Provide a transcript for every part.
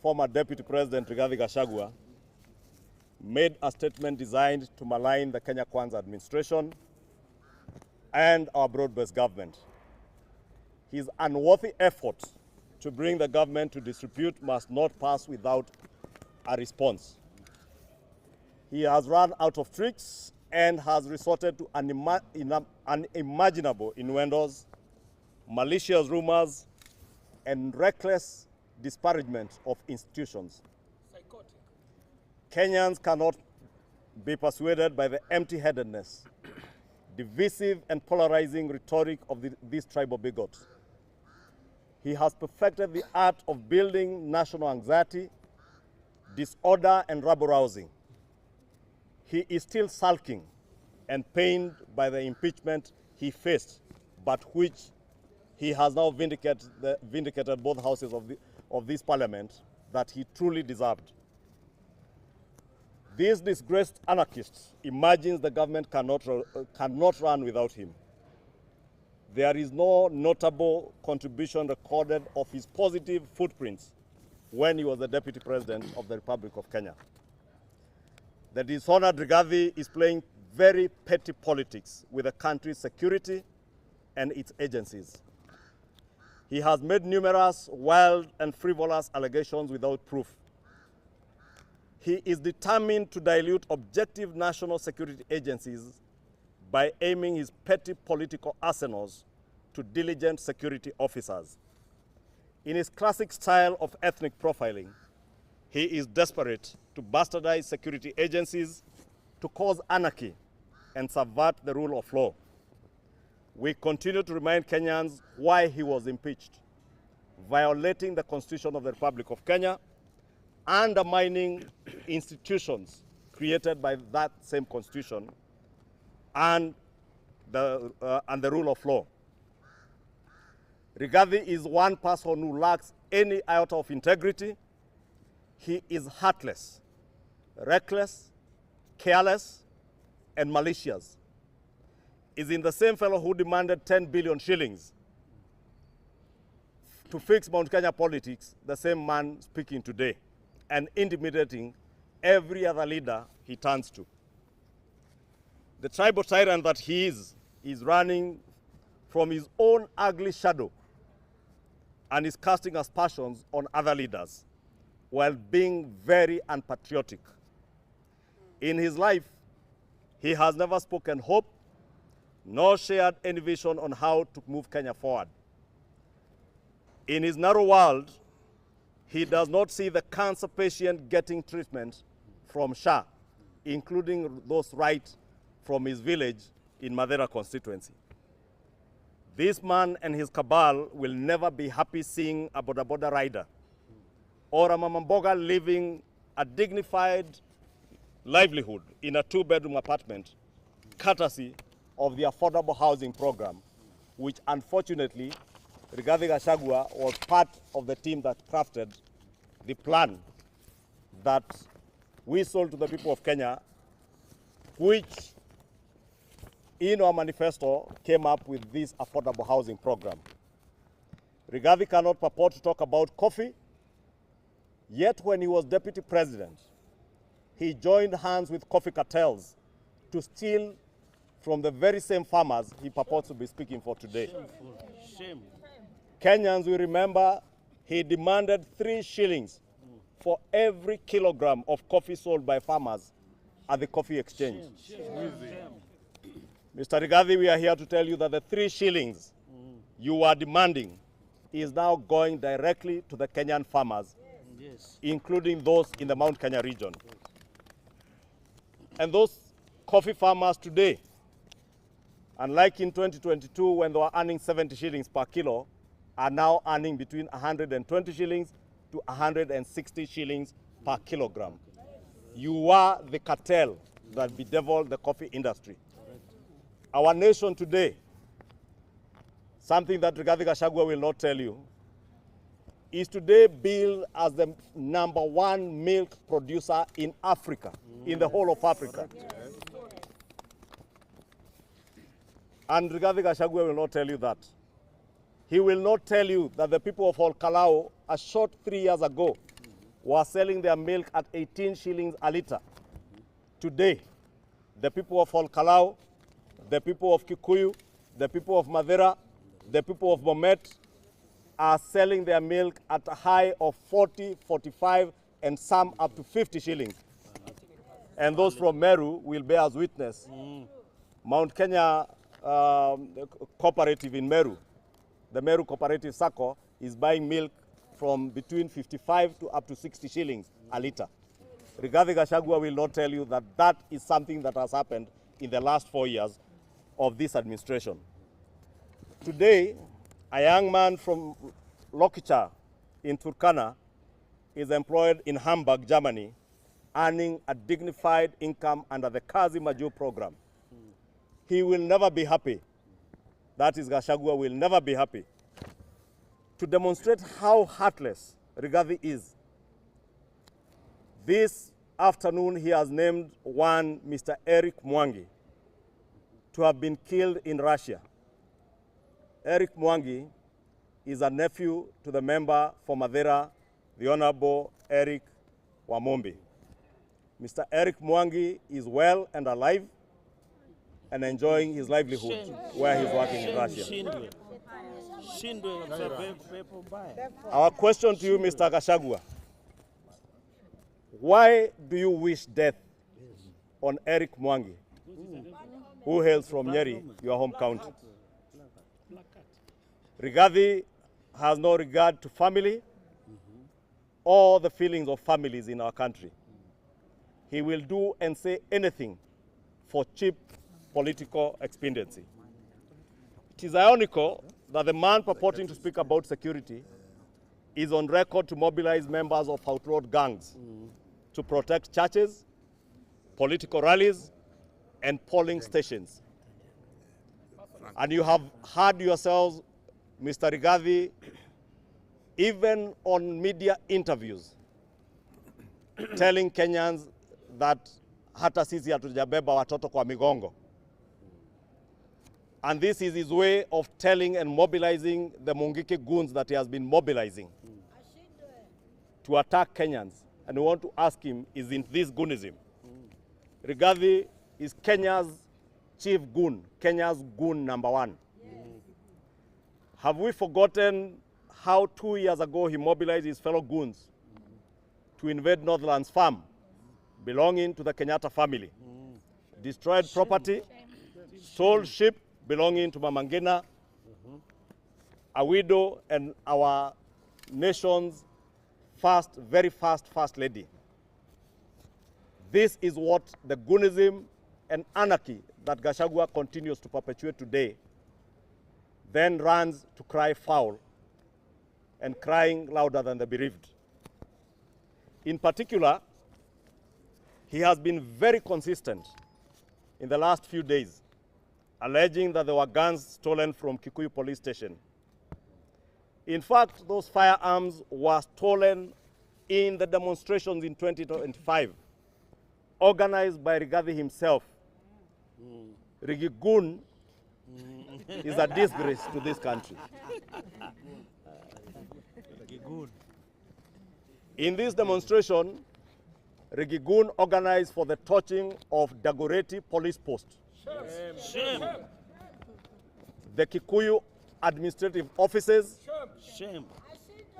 Former Deputy President Rigathi Gachagua made a statement designed to malign the Kenya Kwanza administration and our broad-based government. His unworthy effort to bring the government to disrepute must not pass without a response. He has run out of tricks and has resorted to unimaginable innuendos, malicious rumors, and reckless disparagement of institutions. Psychotic. Kenyans cannot be persuaded by the empty-headedness, divisive and polarizing rhetoric of these tribal bigots. He has perfected the art of building national anxiety, disorder, and rabble-rousing. He is still sulking and pained by the impeachment he faced, but which he has now vindicated both houses of this parliament that he truly deserved. This disgraced anarchist imagines the government cannot run without him. There is no notable contribution recorded of his positive footprints when he was the Deputy President of the Republic of Kenya. The dishonored Rigathi is playing very petty politics with the country's security and its agencies. He has made numerous wild and frivolous allegations without proof. He is determined to dilute objective national security agencies by aiming his petty political arsenals to diligent security officers. In his classic style of ethnic profiling, he is desperate to bastardize security agencies, to cause anarchy, and subvert the rule of law. We continue to remind Kenyans why he was impeached, violating the Constitution of the Republic of Kenya, undermining institutions created by that same Constitution, and the rule of law. Rigathi is one person who lacks any iota of integrity. He is heartless, reckless, careless, and malicious. Is in the same fellow who demanded 10 billion shillings to fix Mount Kenya politics, the same man speaking today and intimidating every other leader he turns to. The tribal tyrant that he is running from his own ugly shadow and is casting aspersions on other leaders while being very unpatriotic. In his life, he has never spoken hope nor shared any vision on how to move Kenya forward. In his narrow world, he does not see the cancer patient getting treatment from SHA, including those right from his village in Madera constituency. This man and his cabal will never be happy seeing a boda rider or a mamamboga living a dignified livelihood in a two-bedroom apartment, courtesy of the affordable housing program, which unfortunately Rigathi Gachagua was part of the team that crafted the plan that we sold to the people of Kenya, which in our manifesto came up with this affordable housing program. Rigathi cannot purport to talk about coffee, yet when he was deputy president, he joined hands with coffee cartels to steal from the very same farmers he purports to be speaking for today. Shame. Kenyans will remember he demanded 3 shillings for every kilogram of coffee sold by farmers at the coffee exchange. Mr. Rigathi, we are here to tell you that the 3 shillings you are demanding is now going directly to the Kenyan farmers, including those in the Mount Kenya region. And those coffee farmers today, unlike in 2022 when they were earning 70 shillings per kilo, are now earning between 120 shillings to 160 shillings per kilogram. You are the cartel that bedeviled the coffee industry. Our nation today, something that Rigathi Gachagua will not tell you, is today billed as the #1 milk producer in Africa, in the whole of Africa. And Rigathi Gachagua will not tell you that. He will not tell you that the people of Olkalau, a short 3 years ago, were selling their milk at 18 shillings a litre. Today, the people of Olkalau, the people of Kikuyu, the people of Madeira, the people of Bomet are selling their milk at a high of 40, 45, and some up to 50 shillings. And those from Meru will bear as witness. Mount Kenya cooperative in Meru, the Meru Cooperative Sacco, is buying milk from between 55 to up to 60 shillings a litre. Rigathi Gachagua will not tell you that that is something that has happened in the last 4 years of this administration. Today, a young man from Lokicha in Turkana is employed in Hamburg, Germany, earning a dignified income under the Kazi Maju program. He will never be happy. That is, Gachagua will never be happy. To demonstrate how heartless Rigathi is, this afternoon he has named one Mr. Eric Mwangi to have been killed in Russia. Eric Mwangi is a nephew to the member for Madeira, the Honorable Eric Wamombi. Mr. Eric Mwangi is well and alive and enjoying his livelihood where he's working in Russia. Our question to you, Mr. Gachagua, why do you wish death on Eric Mwangi, who hails from Nyeri, your home county? Rigathi has no regard to family or the feelings of families in our country. He will do and say anything for cheap political expediency. It is ironical that the man purporting to speak about security is on record to mobilize members of outlawed gangs to protect churches, political rallies, and polling stations. And you have heard yourselves, Mr. Rigathi, even on media interviews, telling Kenyans that hata sisi hatujabeba watoto kwa migongo. And this is his way of telling and mobilizing the Mungiki goons that he has been mobilizing to attack Kenyans. And we want to ask him, isn't this goonism? Rigathi is Kenya's chief goon, Kenya's goon number one. Have we forgotten how 2 years ago he mobilized his fellow goons to invade Northlands Farm belonging to the Kenyatta family, destroyed property, sold sheep belonging to Mama Ngina, a widow and our nation's very first lady. This is what the goonism and anarchy that Gachagua continues to perpetuate today then runs to cry foul and crying louder than the bereaved. In particular, he has been very consistent in the last few days, alleging that there were guns stolen from Kikuyu police station. In fact, those firearms were stolen in the demonstrations in 2025, organized by Rigathi himself. BIG GOON is a disgrace to this country. In this demonstration, BIG GOON organized for the torching of Dagoretti police post. Shame. The Kikuyu administrative offices, Shame.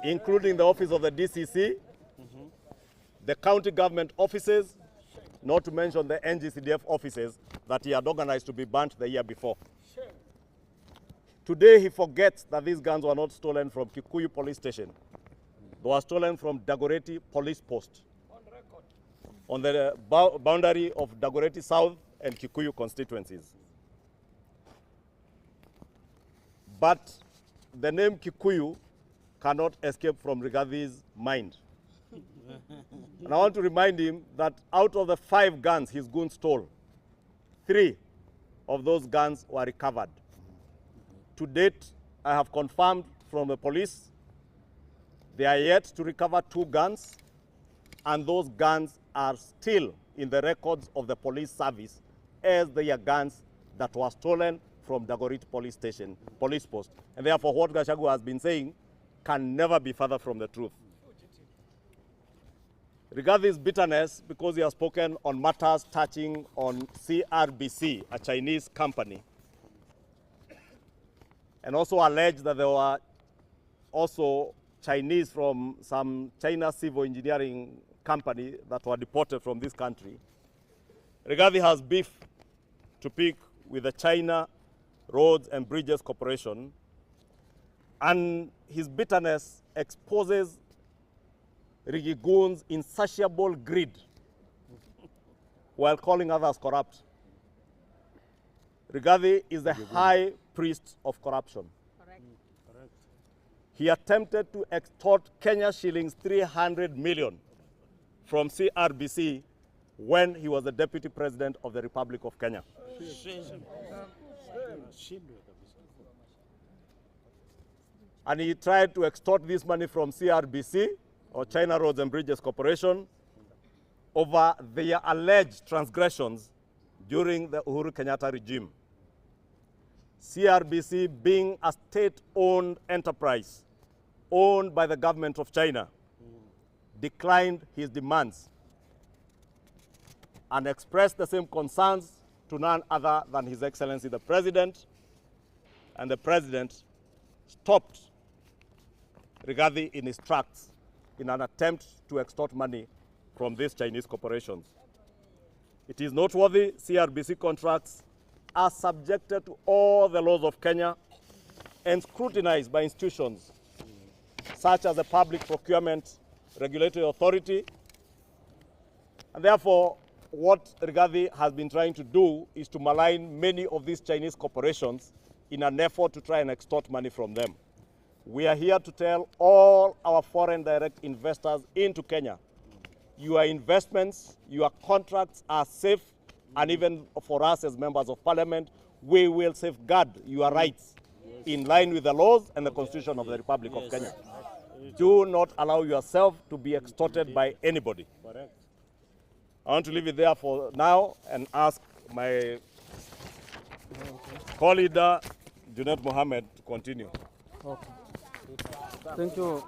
including the office of the DCC, the county government offices, not to mention the NGCDF offices that he had organized to be burnt the year before. Today he forgets that these guns were not stolen from Kikuyu police station. They were stolen from Dagoretti police post on the boundary of Dagoretti South and Kikuyu constituencies. But the name Kikuyu cannot escape from Rigathi's mind. And I want to remind him that out of the 5 guns his goons stole, 3 of those guns were recovered. To date, I have confirmed from the police, they are yet to recover 2 guns, and those guns are still in the records of the police service as they are guns that were stolen from Dagoretti police post. And therefore what Gachagua has been saying can never be further from the truth. Rigathi bitterness because he has spoken on matters touching on CRBC, a Chinese company, and also alleged that there were also Chinese from some China civil engineering company that were deported from this country. Rigathi has beef to pick with the China Roads and Bridges Corporation, and his bitterness exposes BIG GOON's insatiable greed while calling others corrupt. Rigathi is the high priest of corruption. Correct. He attempted to extort Kenya shillings 300 million from CRBC when he was the Deputy President of the Republic of Kenya. Shame. And he tried to extort this money from CRBC, or China Roads and Bridges Corporation, over their alleged transgressions during the Uhuru Kenyatta regime. CRBC, being a state-owned enterprise owned by the government of China, declined his demands and expressed the same concerns to none other than His Excellency the President, and the President stopped Rigathi in his tracks in an attempt to extort money from these Chinese corporations. It is noteworthy CRBC contracts are subjected to all the laws of Kenya and scrutinized by institutions such as the Public Procurement Regulatory Authority. And therefore, what Rigathi has been trying to do is to malign many of these Chinese corporations in an effort to try and extort money from them. We are here to tell all our foreign direct investors into Kenya, your investments, your contracts are safe, and even for us as members of parliament, we will safeguard your rights in line with the laws and the Constitution of the Republic of Kenya. Do not allow yourself to be extorted by anybody. Correct. I want to leave it there for now and ask my co-leader, Junet Mohammed, to continue. Okay. Thank you.